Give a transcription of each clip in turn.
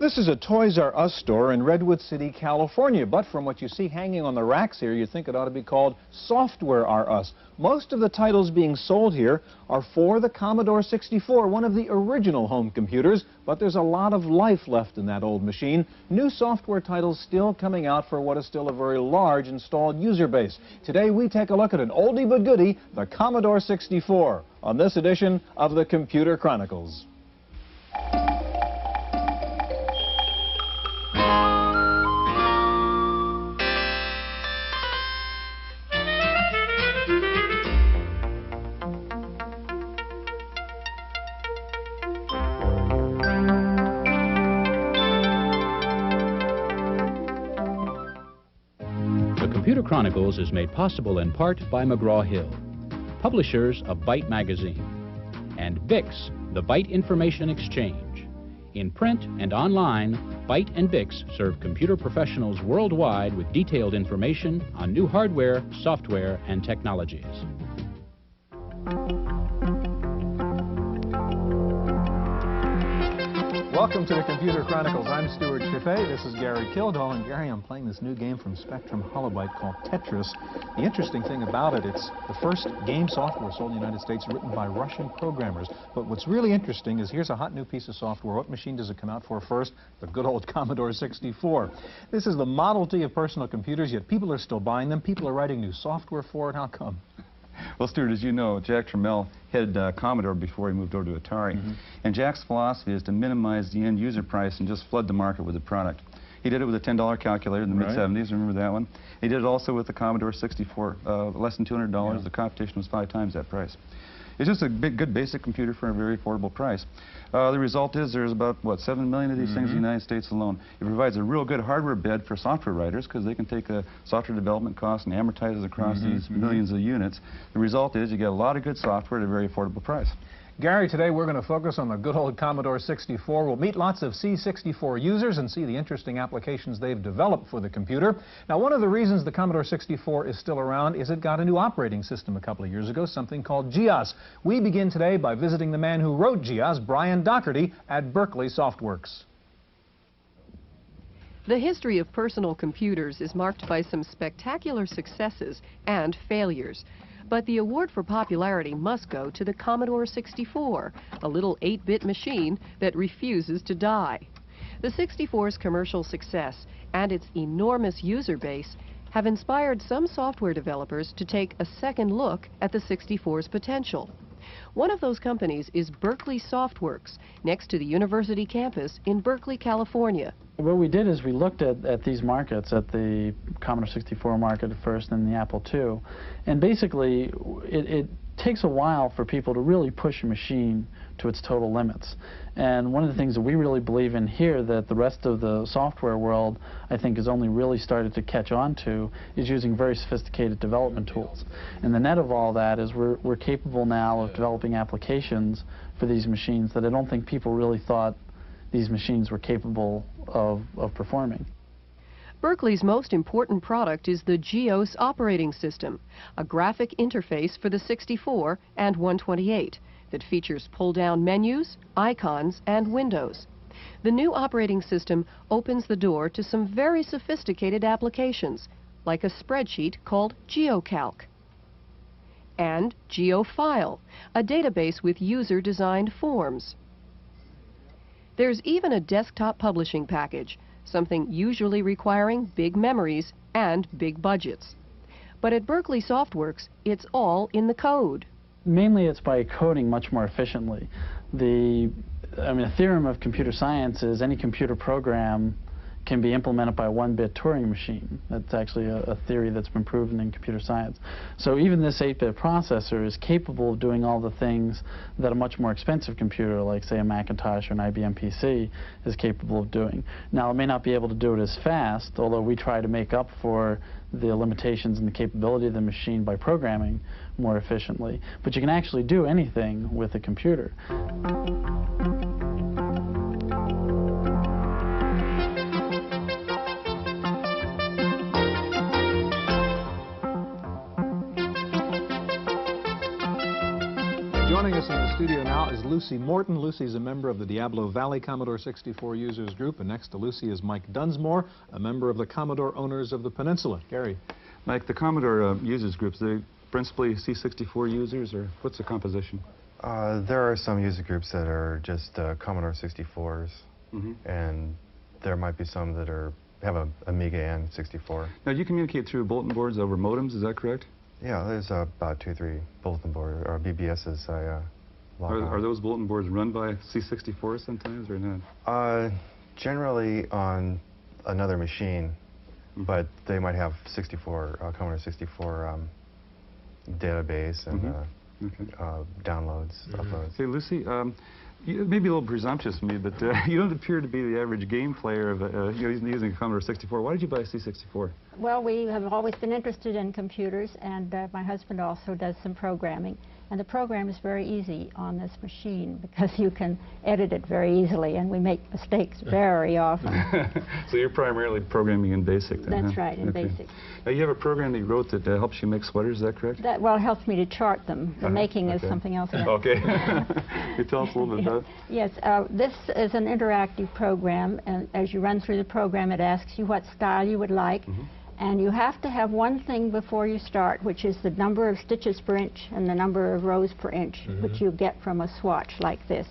This is a Toys R Us store in Redwood City, California, but from what you see hanging on the racks here, you'd think it ought to be called Software R Us. Most of the titles being sold here are for the Commodore 64, one of the original home computers, but there's a lot of life left in that old machine. New software titles still coming out for what is still a very large installed user base. Today we take a look at an oldie but goodie, the Commodore 64, on this edition of the Computer Chronicles. The Computer Chronicles is made possible in part by McGraw-Hill, publishers of Byte magazine, and BIX, the Byte Information Exchange. In print and online, Byte and BIX serve computer professionals worldwide with detailed information on new hardware, software, and technologies. Welcome to the Computer Chronicles. I'm Stuart Chaffee. This is Gary Kildall. And Gary, I'm playing this new game from Spectrum Holobyte called Tetris. The interesting thing about it, it's the first game software sold in the United States written by Russian programmers. But what's really interesting is here's a hot new piece of software. What machine does it come out for first? The good old Commodore 64. This is the Model T of personal computers, yet people are still buying them. People are writing new software for it. How come? Well, Stuart, as you know, Jack Tramiel headed Commodore before he moved over to Atari. And Jack's philosophy is to minimize the end user price and just flood the market with the product. He did it with a $10 calculator in the mid-70s, remember that one? He did it also with the Commodore 64, less than $200. The competition was 5 times that price. It's just a good basic computer for a very affordable price. The result is there's about, what, 7 million of these things in the United States alone. It provides a real good hardware bed for software writers because they can take a software development cost and amortize it across these millions of units. The result is you get a lot of good software at a very affordable price. Gary, today we're going to focus on the good old Commodore 64. We'll meet lots of C64 users and see the interesting applications they've developed for the computer. Now, one of the reasons the Commodore 64 is still around is it got a new operating system a couple of years ago, something called GEOS. We begin today by visiting the man who wrote GEOS, Brian Doherty, at Berkeley Softworks. The history of personal computers is marked by some spectacular successes and failures. But the award for popularity must go to the Commodore 64, a little 8-bit machine that refuses to die. The 64's commercial success and its enormous user base have inspired some software developers to take a second look at the 64's potential. One of those companies is Berkeley Softworks, next to the university campus in Berkeley, California. What we did is we looked at these markets, at the Commodore 64 market first and the Apple II, and basically it takes a while for people to really push a machine to its total limits. And one of the things that we really believe in here that the rest of the software world, I think, has only really started to catch on to is using very sophisticated development tools. And the net of all that is we're capable now of developing applications for these machines that I don't think people really thought these machines were capable of performing. Berkeley's most important product is the GEOS operating system, a graphic interface for the 64 and 128 that features pull-down menus, icons, and windows. The new operating system opens the door to some very sophisticated applications, like a spreadsheet called GeoCalc, and GeoFile, a database with user-designed forms. There's even a desktop publishing package, something usually requiring big memories and big budgets. But at Berkeley Softworks, it's all in the code. Mainly it's by coding much more efficiently. The theorem of computer science is any computer program can be implemented by a 1-bit Turing machine. That's actually a theory that's been proven in computer science. So even this 8-bit processor is capable of doing all the things that a much more expensive computer, like say a Macintosh or an IBM PC, is capable of doing. Now, it may not be able to do it as fast, although we try to make up for the limitations and the capability of the machine by programming more efficiently. But you can actually do anything with a computer. Joining us in the studio now is Lucy Morton. Lucy's a member of the Diablo Valley Commodore 64 Users Group, and next to Lucy is Mike Dunsmore, a member of the Commodore Owners of the Peninsula. Gary. Mike, the Commodore Users Groups, they principally C64 users, or what's the composition? There are some user groups that are just Commodore 64s, and there might be some that have a Amiga and 64. Now, you communicate through bulletin boards over modems, is that correct? Yeah, there's about 2 or 3 bulletin board or BBSs I log on. Are those bulletin boards run by C64 sometimes or not? Generally on another machine, but they might have Commodore 64 database and downloads, uploads. Hey, Lucy, it may be a little presumptuous of me, but you don't appear to be the average game player of using a Commodore 64. Why did you buy a C64? Well, we have always been interested in computers, and my husband also does some programming. And the program is very easy on this machine because you can edit it very easily, and we make mistakes very often. So you're primarily programming in BASIC then? That's right, in BASIC. Now, you have a program that you wrote that helps you make sweaters, is that correct? That, well, helps me to chart them. The making is something else. Okay. Can you tell us a little bit about it? Yes, this is an interactive program, and as you run through the program, it asks you what style you would like. And you have to have one thing before you start, which is the number of stitches per inch and the number of rows per inch, which you get from a swatch like this.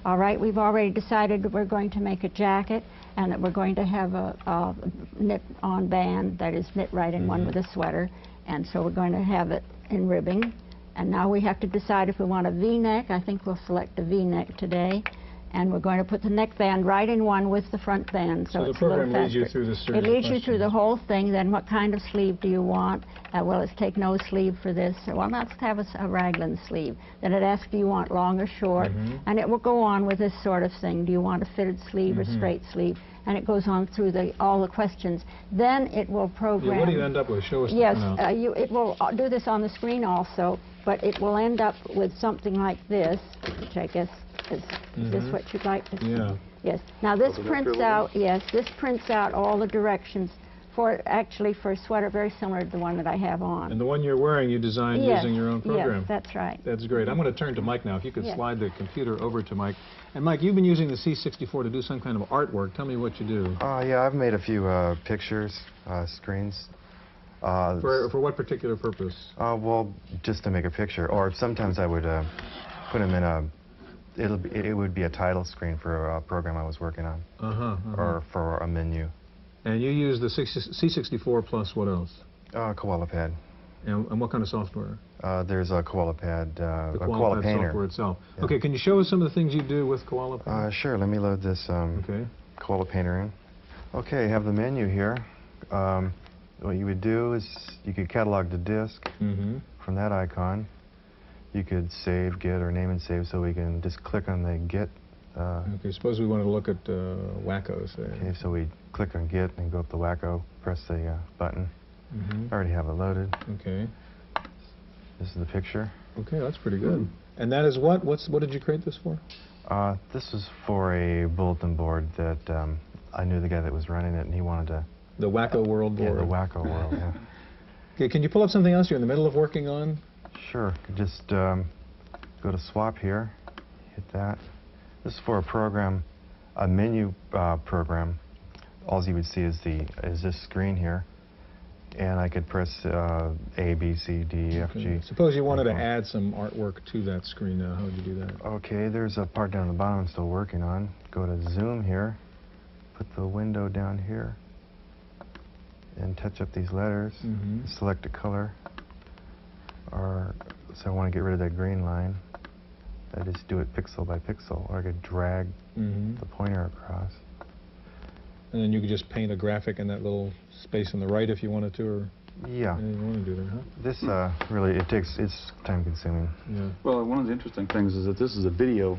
All right, we've already decided that we're going to make a jacket and that we're going to have a knit-on band that is knit right in one with a sweater. And so we're going to have it in ribbing. And now we have to decide if we want a V-neck. I think we'll select a V-neck today. And we're going to put the neckband right in one with the front band, so it's a little faster. The program leads you through the series. It leads you through the whole thing. Then what kind of sleeve do you want? Well, let's take no sleeve for this. Well, let's have a raglan sleeve. Then it asks, do you want long or short? And it will go on with this sort of thing. Do you want a fitted sleeve or straight sleeve? And it goes on through all the questions. Then it will program. Yeah, what do you end up with? Show us the printout. It will do this on the screen also, but it will end up with something like this, which I guess is this what you'd like to see? Yeah. Yes. Now this prints out, this prints out all the directions for a sweater very similar to the one that I have on. And the one you're wearing you designed using your own program. Yes, that's right. That's great. I'm going to turn to Mike now. If you could slide the computer over to Mike. And Mike, you've been using the C64 to do some kind of artwork. Tell me what you do. Yeah, I've made a few pictures, screens. For what particular purpose? Well, just to make a picture. Or sometimes I would put them in it would be a title screen for a program I was working on, or for a menu. And you use the C64 plus what else? Koala Pad. And what kind of software? There's a Koala Pad, the a Koala Painter. Software itself. Yeah. Okay, can you show us some of the things you do with Koala Pad? Sure, let me load this Koala Painter in. Okay, I have the menu here. What you would do is you could catalog the disk from that icon. You could save, get, or name and save, so we can just click on the get. Okay, suppose we want to look at Wacko, say. Okay, so we click on get and go up to Wacko, press the button. I already have it loaded. Okay. This is the picture. Okay, that's pretty good. And that is what? What did you create this for? This is for a bulletin board that I knew the guy that was running it, and he wanted to... The Wacko World board. Yeah, the Wacko World, yeah. Okay, can you pull up something else you're in the middle of working on? Sure. Just go to swap here, hit that. This is for a program, a menu program. All you would see is this screen here, and I could press A, B, C, D, F, G. Suppose you wanted to add some artwork to that screen now. How would you do that? Okay, there's a part down at the bottom I'm still working on. Go to zoom here, put the window down here, and touch up these letters. Select a color. So I want to get rid of that green line. I just do it pixel by pixel, or I could drag the pointer across. And then you could just paint a graphic in that little space on the right if you wanted to, or yeah. You want to do that, huh? This really, it's time consuming. Yeah. Well, one of the interesting things is that this is a video,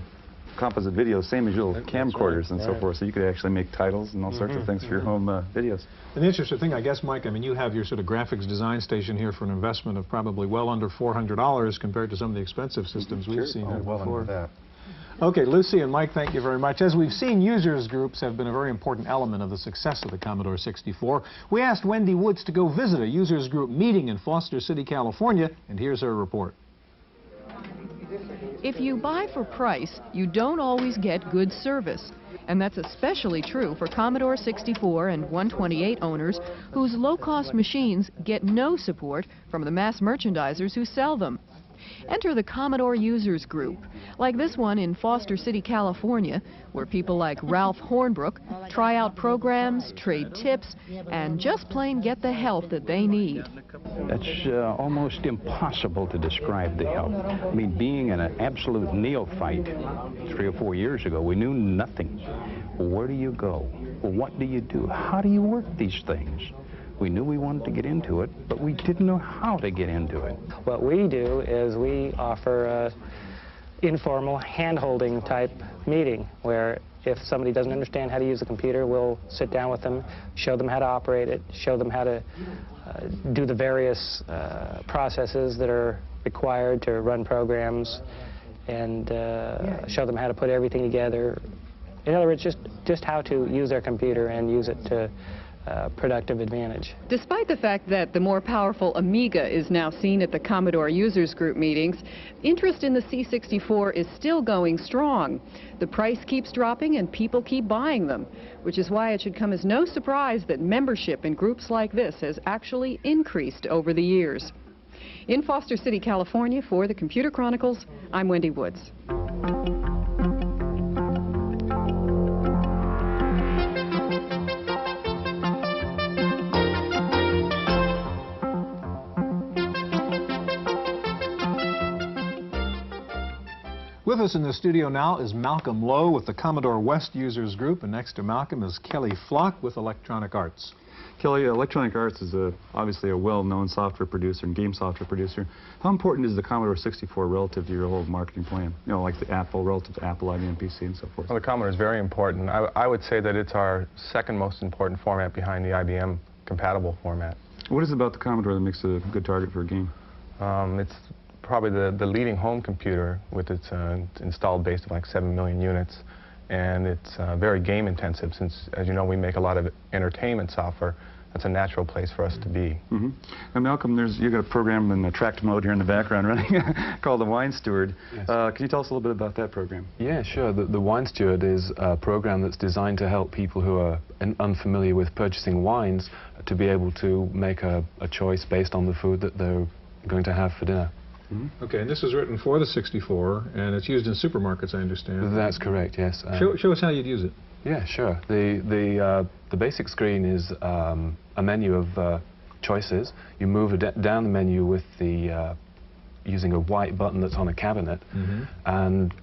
composite video, same as your camcorders and so forth, so you could actually make titles and all sorts of things for your home videos. And the interesting thing, I guess, Mike, I mean, you have your sort of graphics design station here for an investment of probably well under $400 compared to some of the expensive systems we've seen here well before. Under that. Okay, Lucy and Mike, thank you very much. As we've seen, users groups have been a very important element of the success of the Commodore 64. We asked Wendy Woods to go visit a users group meeting in Foster City, California, and here's her report. If you buy for price, you don't always get good service. And that's especially true for Commodore 64 and 128 owners whose low-cost machines get no support from the mass merchandisers who sell them. Enter the Commodore Users Group, like this one in Foster City, California, where people like Ralph Hornbrook try out programs, trade tips, and just plain get the help that they need. It's almost impossible to describe the help. I mean, being an absolute neophyte 3 or 4 years ago, we knew nothing. Where do you go? What do you do? How do you work these things? We knew we wanted to get into it, but we didn't know how to get into it. What we do is we offer an informal hand-holding type meeting where if somebody doesn't understand how to use a computer, we'll sit down with them, show them how to operate it, show them how to do the various processes that are required to run programs, and show them how to put everything together. In other words, just how to use their computer and use it to productive advantage. Despite the fact that the more powerful Amiga is now seen at the Commodore Users Group meetings, interest in the C64 is still going strong. The price keeps dropping and people keep buying them, which is why it should come as no surprise that membership in groups like this has actually increased over the years. In Foster City, California, for the Computer Chronicles, I'm Wendy Woods. With us in the studio now is Malcolm Lowe with the Commodore West Users Group, and next to Malcolm is Kelly Flock with Electronic Arts. Kelly, Electronic Arts is obviously a well-known software producer and game software producer. How important is the Commodore 64 relative to your whole marketing plan? You know, like the Apple, relative to Apple, IBM PC, and so forth. Well, the Commodore is very important. I would say that it's our second most important format behind the IBM compatible format. What is it about the Commodore that makes it a good target for a game? It's probably the leading home computer with its installed base of like 7 million units, and it's very game intensive since, as you know, we make a lot of entertainment software. That's a natural place for us to be. Mm-hmm. Now, Malcolm, you got a program in the tracked mode here in the background running called the Wine Steward. Yes. Can you tell us a little bit about that program? Yeah, sure. The Wine Steward is a program that's designed to help people who are unfamiliar with purchasing wines to be able to make a choice based on the food that they're going to have for dinner. Mm-hmm. Okay, and this was written for the 64, and it's used in supermarkets, I understand. That's correct, yes. Show us how you'd use it. Yeah, sure. The basic screen is a menu of choices. You move down the menu with using a white button that's on a cabinet, mm-hmm. and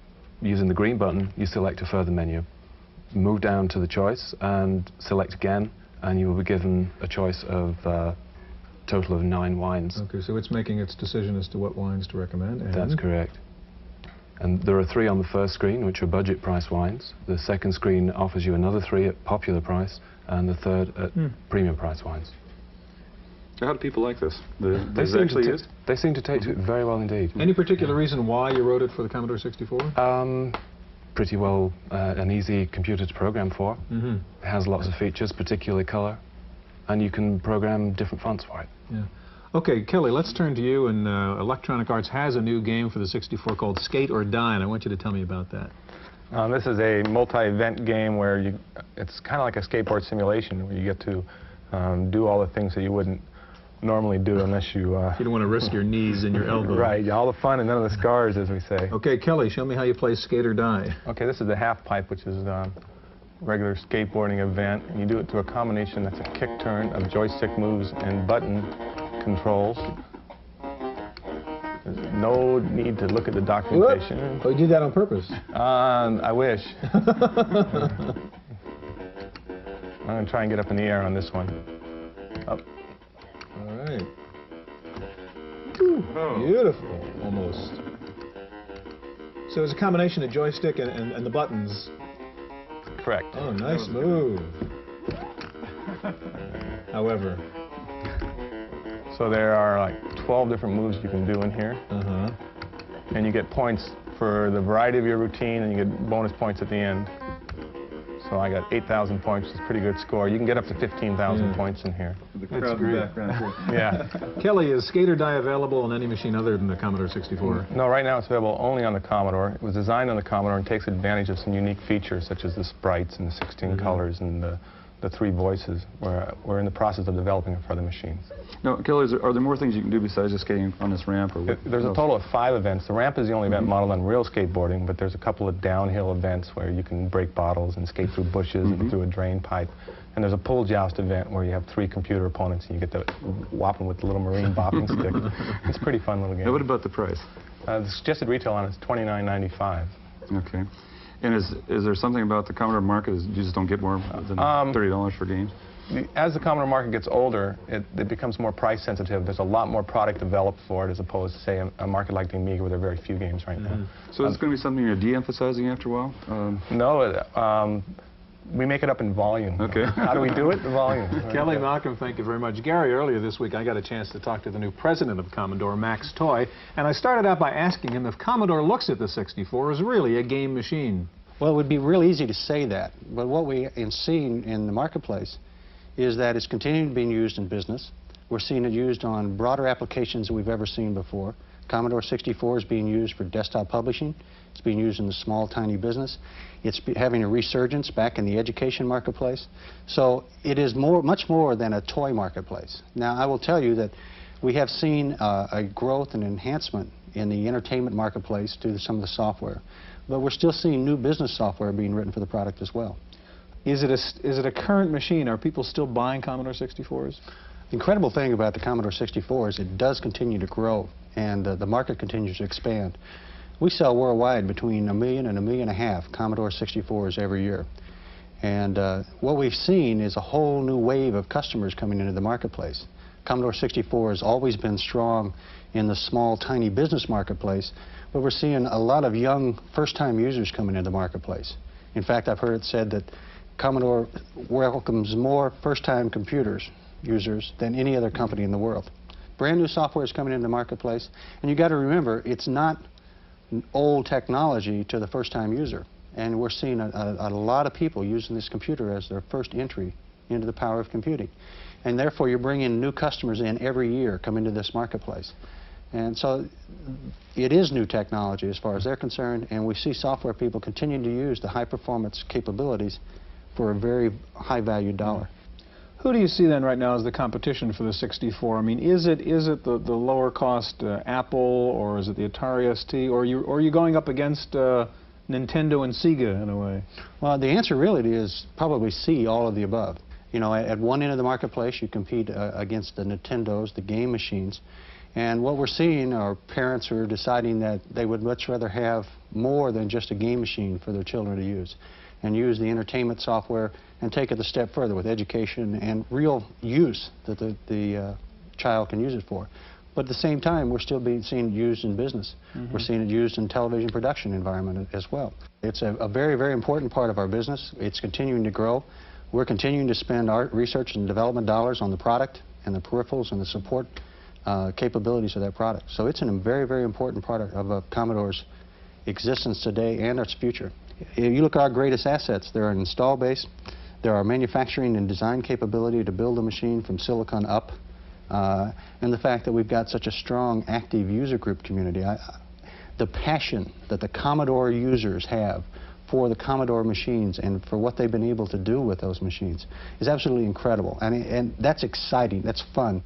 using the green button, you select a further menu. Move down to the choice and select again, and you will be given a choice of total of 9 wines. Okay, so it's making its decision as to what wines to recommend. And that's correct. And there are 3 on the first screen, which are budget price wines. The second screen offers you another 3 at popular price, and the third at premium price wines. How do people like this? They seem to take to it very well indeed. Any particular reason why you wrote it for the Commodore 64? Pretty well an easy computer to program for. Mm-hmm. It has lots of features, particularly color, and you can program different fonts for it. Yeah. Okay, Kelly, let's turn to you. And Electronic Arts has a new game for the 64 called Skate or Die, and I want you to tell me about that. This is a multi-event game where it's kind of like a skateboard simulation where you get to do all the things that you wouldn't normally do unless you... you don't want to risk your knees and your elbows. Right, all the fun and none of the scars, as we say. Okay, Kelly, show me how you play Skate or Die. Okay, this is the half pipe, which is regular skateboarding event, and you do it through a combination that's a kick turn of joystick moves and button controls. There's no need to look at the documentation. Whoop. Oh, you did that on purpose? I wish. I'm going to try and get up in the air on this one. Up. All right. Oh. Beautiful, almost. So it's a combination of joystick and the buttons. Correct. Oh, nice move. However. So there are like 12 different moves you can do in here. Uh-huh. And you get points for the variety of your routine, and you get bonus points at the end. So I got 8,000 points, which is a pretty good score. You can get up to 15,000 points in here. the crowd in the background. Yeah. Kelly, is Skate or Die available on any machine other than the Commodore 64? No, right now it's available only on the Commodore. It was designed on the Commodore and takes advantage of some unique features such as the sprites and the 16 colors and the 3 voices. We're in the process of developing it for other machines. Now, Kelly, are there more things you can do besides just skating on this ramp? Or There's a total of 5 events. The ramp is the only event modeled on real skateboarding, but there's a couple of downhill events where you can break bottles and skate through bushes and through a drain pipe. And there's a pull joust event where you have 3 computer opponents and you get to whop them with the little marine bopping stick. It's a pretty fun little game. Now, what about the price? The suggested retail on it is $29.95. Okay. And is there something about the Commodore market? You just don't get more than $30 for games? As the Commodore market gets older, it becomes more price sensitive. There's a lot more product developed for it as opposed to, say, a market like the Amiga where there are very few games right now. So it's going to be something you're de-emphasizing after a while? No, we make it up in volume. Okay. How do we do it? The volume. Kelly, Malcolm, thank you very much. Gary, earlier this week I got a chance to talk to the new president of Commodore, Max Toy, and I started out by asking him if Commodore looks at the 64 as really a game machine. Well, it would be real easy to say that, but what we have seen in the marketplace is that it's continuing to be used in business. We're seeing it used on broader applications than we've ever seen before. Commodore 64 is being used for desktop publishing. It's being used in the small, tiny business. It's having a resurgence back in the education marketplace. So it is much more than a toy marketplace. Now, I will tell you that we have seen a growth and enhancement in the entertainment marketplace due to some of the software. But we're still seeing new business software being written for the product as well. Is it a current machine? Are people still buying Commodore 64s? The incredible thing about the Commodore 64 is it does continue to grow, and the market continues to expand. We sell worldwide between 1 million and 1.5 million Commodore 64s every year. And what we've seen is a whole new wave of customers coming into the marketplace. Commodore 64 has always been strong in the small, tiny business marketplace, but we're seeing a lot of young, first-time users coming into the marketplace. In fact, I've heard it said that Commodore welcomes more first-time users than any other company in the world. Brand new software is coming into the marketplace, and you got to remember, it's not old technology to the first-time user. And we're seeing a lot of people using this computer as their first entry into the power of computing. And therefore, you're bringing new customers in every year come into this marketplace. And so it is new technology as far as they're concerned, and we see software people continuing to use the high-performance capabilities for a very high-value dollar. Who do you see then right now as the competition for the 64? I mean, is it the lower cost Apple, or is it the Atari ST, or are you going up against Nintendo and Sega in a way? Well, the answer really is probably C, all of the above. You know, at one end of the marketplace, you compete against the Nintendos, the game machines. And what we're seeing are parents who are deciding that they would much rather have more than just a game machine for their children to use, and use the entertainment software and take it a step further with education and real use that the child can use it for. But at the same time, we're still seeing it used in business. We're seeing it used in television production environment as well. It's a very, very important part of our business. It's continuing to grow. We're continuing to spend our research and development dollars on the product and the peripherals and the support capabilities of that product. So it's a very, very important part of Commodore's existence today and its future. If you look at our greatest assets, they're an install base, there are manufacturing and design capability to build a machine from silicon up, and the fact that we've got such a strong, active user group community. The passion that the Commodore users have for the Commodore machines and for what they've been able to do with those machines is absolutely incredible. And that's exciting, that's fun.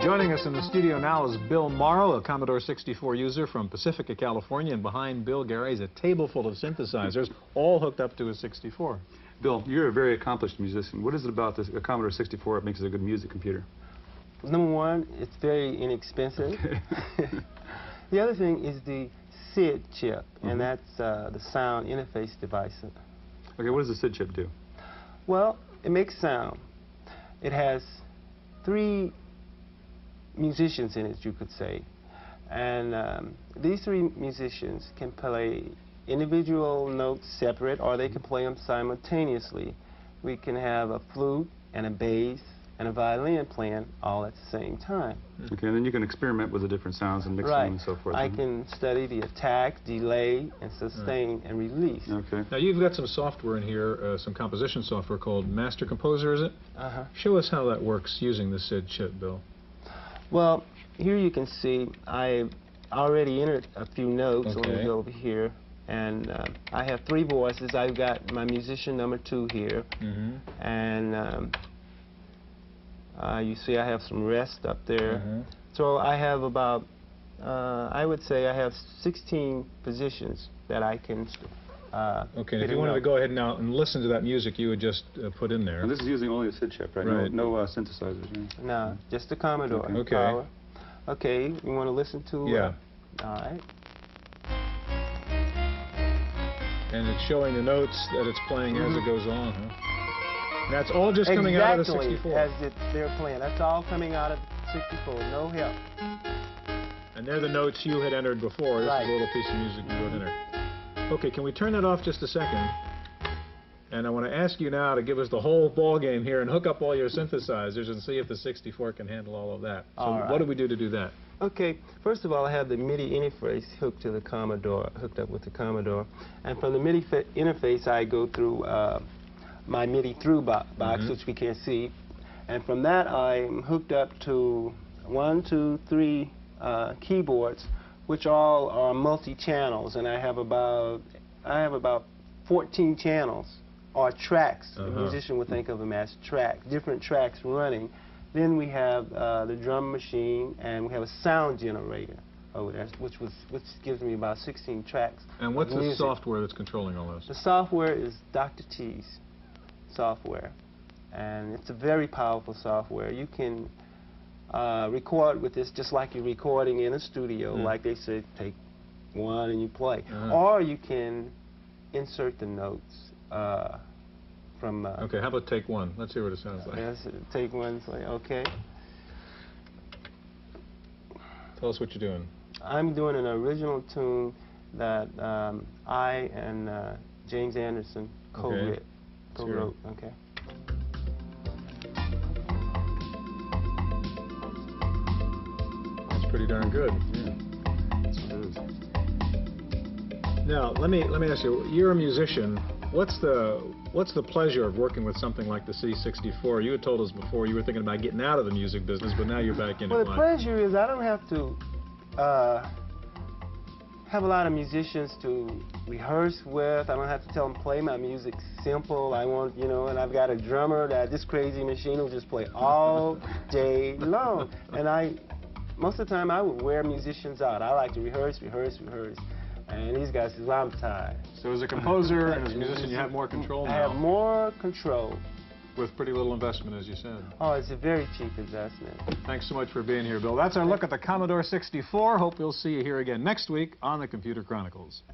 Joining us in the studio now is Bill Morrow, a Commodore 64 user from Pacifica, California, and behind Bill, Gary, is a table full of synthesizers, all hooked up to a 64. Bill, you're a very accomplished musician. What is it about this Commodore 64 that makes it a good music computer? Number one, it's very inexpensive. Okay. The other thing is the SID chip, and that's the sound interface device. Okay, what does the SID chip do? Well, it makes sound. It has 3 musicians in it, you could say. And these 3 musicians can play individual notes separate, or they can play them simultaneously. We can have a flute and a bass and a violin playing all at the same time. Okay, and then you can experiment with the different sounds and mix Right. them and so forth. I can study the attack, delay, and sustain and release. Okay. Now you've got some software in here, some composition software called Master Composer, is it? Uh-huh. Show us how that works using the SID chip, Bill. Well, here you can see I already entered a few notes. Okay. Let me go over here. And I have 3 voices. I've got my musician number 2 here. And you see I have some rest up there. So I have about, I would say I have 16 positions that I can okay, if you wanted to go ahead now and listen to that music you would just put in there. And this is using only a SID chip, right? Right. No synthesizers. Yeah. No, just the Commodore. Okay. Power. Okay, you want to listen to? Yeah. All right. And it's showing the notes that it's playing as it goes on, huh? That's all just coming out of the 64. As they're playing. That's all coming out of 64. No help. And they're the notes you had entered before. This Right. is a little piece of music you wrote in there. Okay, can we turn that off just a second? And I want to ask you now to give us the whole ball game here and hook up all your synthesizers and see if the 64 can handle all of that. So All right. what do we do to do that? Okay, first of all, I have the MIDI interface hooked to the Commodore, hooked up with the Commodore. And from the MIDI interface, I go through my MIDI through box, which we can't see. And from that, I'm hooked up to 1, 2, 3 keyboards, which all are multi-channels. And I have about 14 channels, or tracks. A musician would think of them as tracks, different tracks running. Then we have the drum machine, and we have a sound generator over there, which gives me about 16 tracks. And what's of the music. software that's controlling all this? The software is Dr. T's software, and it's a very powerful software. You can record with this just like you're recording in a studio, like they said, take 1 and you play. Or you can insert the notes from... okay, how about take 1? Let's hear what it sounds like. Yes, take 1, play, okay. Tell us what you're doing. I'm doing an original tune that I and James Anderson co-wrote. Okay. That's pretty darn good. Yeah. That's what it is. Now, let me ask you. You're a musician. What's the pleasure of working with something like the C64? You had told us before you were thinking about getting out of the music business, but now you're back in it. Well, the pleasure is I don't have to have a lot of musicians to rehearse with. I don't have to tell them play my music simple. I want, and I've got a drummer this crazy machine will just play all day long. And most of the time I would wear musicians out. I like to rehearse. And these guys say, well, I'm tired. So as a composer and as a musician, you have more control now. I have more control. With pretty little investment, as you said. Oh, it's a very cheap investment. Thanks so much for being here, Bill. That's our look at the Commodore 64. Hope we'll see you here again next week on the Computer Chronicles.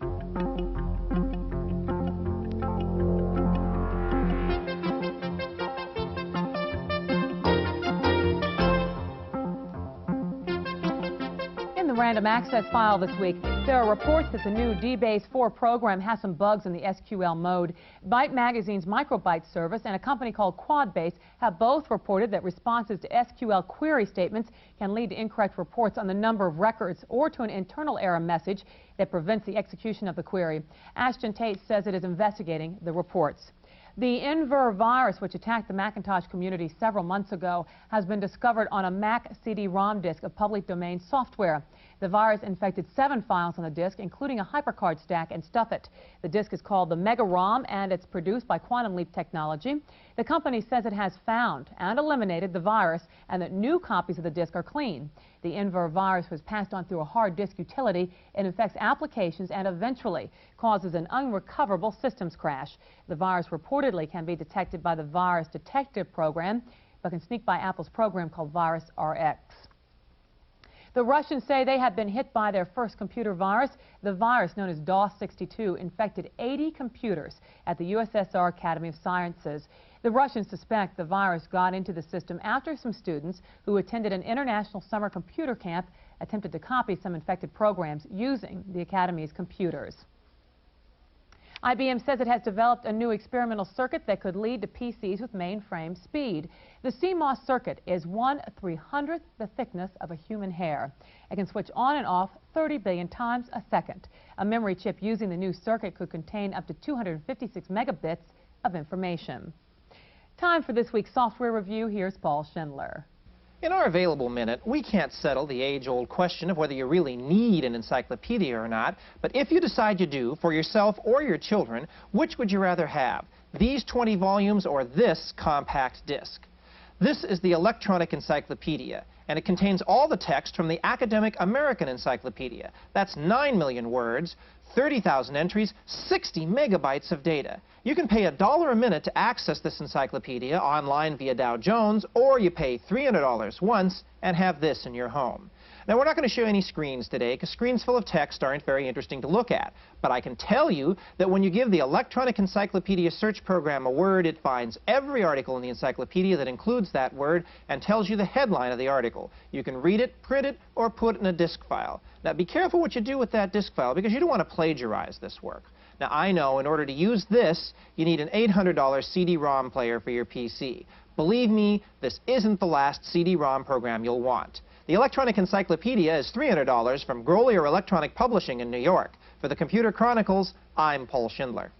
Random access file this week. There are reports that the new DBase 4 program has some bugs in the SQL mode. Byte Magazine's Microbyte service and a company called Quadbase have both reported that responses to SQL query statements can lead to incorrect reports on the number of records or to an internal error message that prevents the execution of the query. Ashton Tate says it is investigating the reports. The Inver virus, which attacked the Macintosh community several months ago, has been discovered on a Mac CD-ROM disk of public domain software. The virus infected 7 files on the disk, including a HyperCard stack and Stuffit. The disk is called the Mega-ROM, and it's produced by Quantum Leap Technology. The company says it has found and eliminated the virus and that new copies of the disk are clean. The Inver virus was passed on through a hard disk utility. It infects applications and eventually causes an unrecoverable systems crash. The virus reportedly can be detected by the Virus Detective program, but can sneak by Apple's program called Virus RX. The Russians say they have been hit by their first computer virus. The virus, known as DOS-62, infected 80 computers at the USSR Academy of Sciences. The Russians suspect the virus got into the system after some students who attended an international summer computer camp attempted to copy some infected programs using the Academy's computers. IBM says it has developed a new experimental circuit that could lead to PCs with mainframe speed. The CMOS circuit is 1/300th the thickness of a human hair. It can switch on and off 30 billion times a second. A memory chip using the new circuit could contain up to 256 megabits of information. Time for this week's software review. Here's Paul Schindler. In our available minute, we can't settle the age-old question of whether you really need an encyclopedia or not, but if you decide you do, for yourself or your children, which would you rather have? These 20 volumes or this compact disc? This is the electronic encyclopedia, and it contains all the text from the Academic American Encyclopedia. That's 9 million words, 30,000 entries, 60 megabytes of data. You can pay $1 a minute to access this encyclopedia online via Dow Jones, or you pay $300 once and have this in your home. Now, we're not going to show any screens today because screens full of text aren't very interesting to look at. But I can tell you that when you give the electronic encyclopedia search program a word, it finds every article in the encyclopedia that includes that word and tells you the headline of the article. You can read it, print it, or put it in a disk file. Now, be careful what you do with that disk file because you don't want to plagiarize this work. Now, I know in order to use this, you need an $800 CD-ROM player for your PC. Believe me, this isn't the last CD-ROM program you'll want. The Electronic Encyclopedia is $300 from Grolier Electronic Publishing in New York. For the Computer Chronicles, I'm Paul Schindler.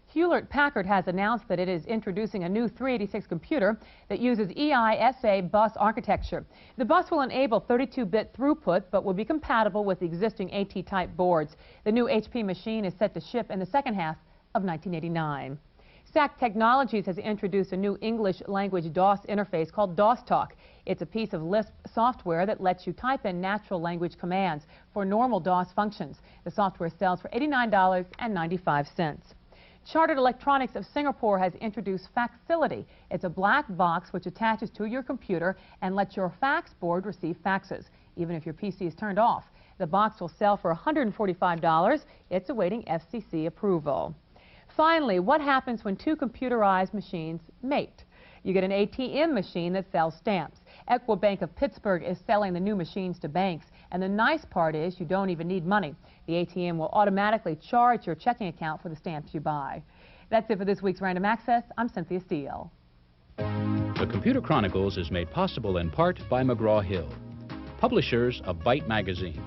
Hewlett-Packard has announced that it is introducing a new 386 computer that uses EISA bus architecture. The bus will enable 32-bit throughput, but will be compatible with the existing AT-type boards. The new HP machine is set to ship in the second half of 1989. SAC Technologies has introduced a new English language DOS interface called DOS Talk. It's a piece of Lisp software that lets you type in natural language commands for normal DOS functions. The software sells for $89.95. Chartered Electronics of Singapore has introduced Faxility. It's a black box which attaches to your computer and lets your fax board receive faxes, even if your PC is turned off. The box will sell for $145. It's awaiting FCC approval. Finally, what happens when two computerized machines mate? You get an ATM machine that sells stamps. Equibank of Pittsburgh is selling the new machines to banks, and the nice part is you don't even need money. The ATM will automatically charge your checking account for the stamps you buy. That's it for this week's Random Access. I'm Cynthia Steele. The Computer Chronicles is made possible in part by McGraw-Hill, publishers of Byte magazine,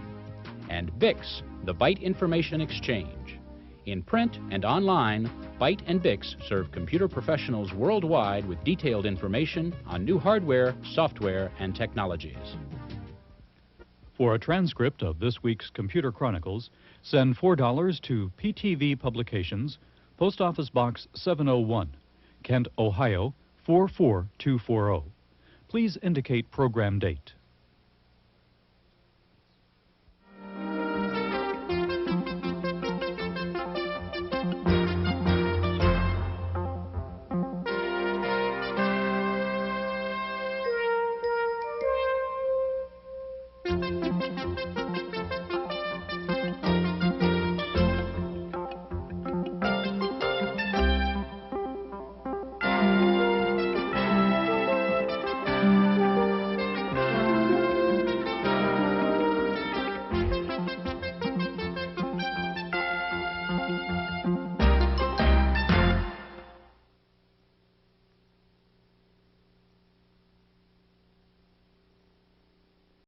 and BIX, the Byte Information Exchange. In print and online, Byte and BIX serve computer professionals worldwide with detailed information on new hardware, software, and technologies. For a transcript of this week's Computer Chronicles, send $4 to PTV Publications, Post Office Box 701, Kent, Ohio 44240. Please indicate program date.